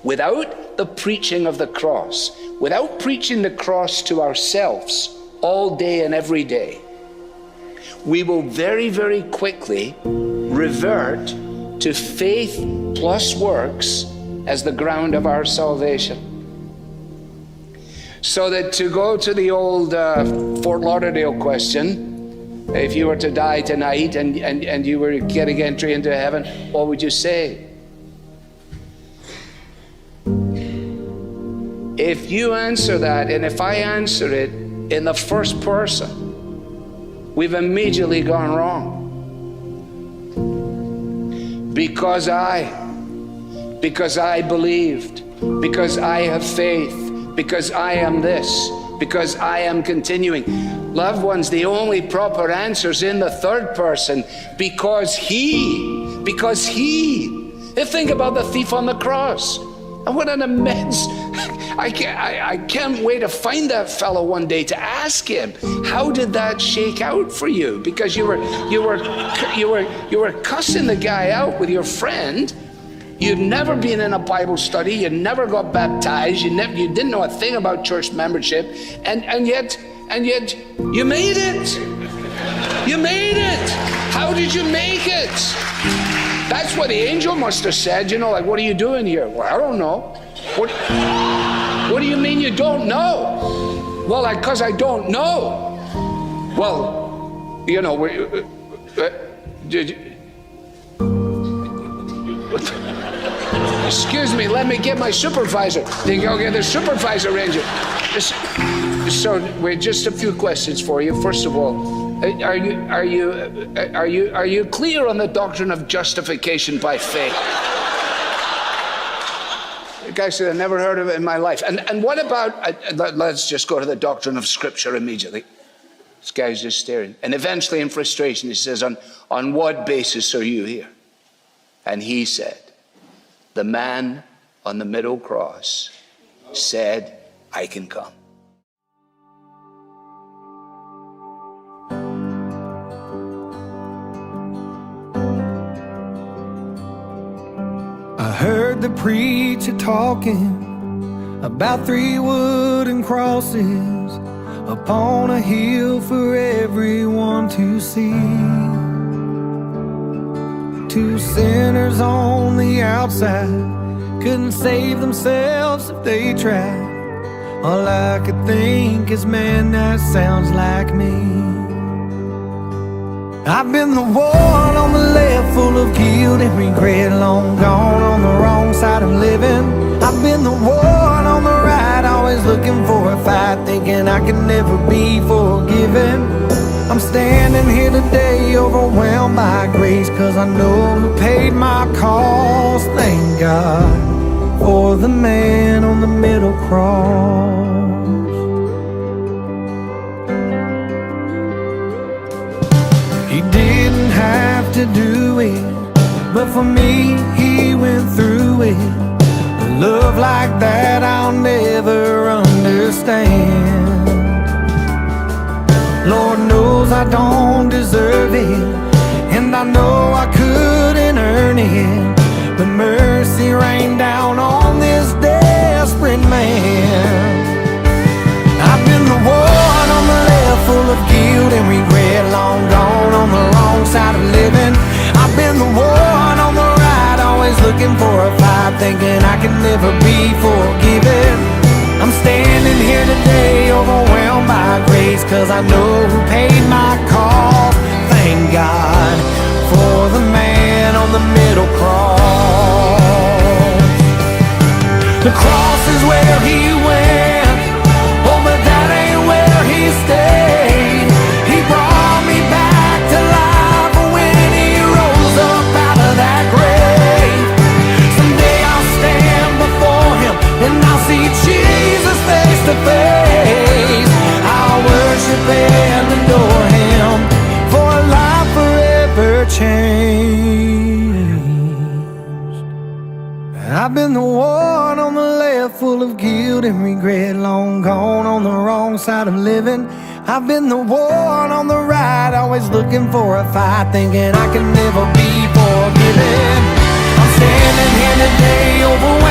without the preaching of the cross, without preaching the cross to ourselves all day and every day, we will very, very quickly revert to faith plus works as the ground of our salvation. So that, to go to the old Fort Lauderdale question, if you were to die tonight and you were getting entry into heaven, what would you say? If you answer that, and if I answer it in the first person, we've immediately gone wrong. Because I believed, because I have faith, because I am this, because I am continuing. Loved ones, the only proper answer is in the third person, because he. Think about the thief on the cross. And what an immense, I can't wait to find that fellow one day to ask him, how did that shake out for you? Because you were cussing the guy out with your friend. You'd never been in a Bible study. You never got baptized. You didn't know a thing about church membership, and yet you made it. You made it. How did you make it? That's what the angel must have said. Like, what are you doing here? Well, I don't know. What do you mean you don't know? Well, because I don't know. Well, excuse me, let me get my supervisor. They go get the supervisor ranger. So, wait, just a few questions for you. First of all, are you clear on the doctrine of justification by faith? The guy said, I never heard of it in my life. And what about, let's just go to the doctrine of Scripture immediately. This guy's just staring. And eventually, in frustration, he says, on what basis are you here? And he said, the man on the middle cross said, I can come. I heard the preacher talking about 3 wooden crosses upon a hill for everyone to see. 2 sinners on the outside couldn't save themselves if they tried. All I could think is, man, that sounds like me. I've been the one on the left, full of guilt and regret, long gone on the wrong side of living. I've been the one on the right, always looking for a fight, thinking I can never be forgiven. I'm standing here today, overwhelmed by grace, 'cause I know who paid my cost. Thank God for the man on the middle cross. He didn't have to do it, but for me, he went through it. A love like that I'll never understand. Lord knows I don't deserve it, and I know I couldn't earn it, but mercy rained down on this desperate man. I've been the one on the left, full of guilt and regret, long gone on the wrong side of living. I've been the one on the right, always looking for a fight, thinking I can never be forgiven. I'm standing here today, overwhelmed by grace, 'cause I know who paid my cost. Thank God for the man on the middle cross. The cross is where he went, oh, but that ain't where he stayed. He brought me back to life when he rose up out of that grave. Someday I'll stand before him and I'll see Jesus face to face. I'll worship and adore him for a life forever changed. I've been the one on the left, full of guilt and regret, long gone on the wrong side of living. I've been the one on the right, always looking for a fight, thinking I can never be forgiven. I'm standing here today, overwhelmed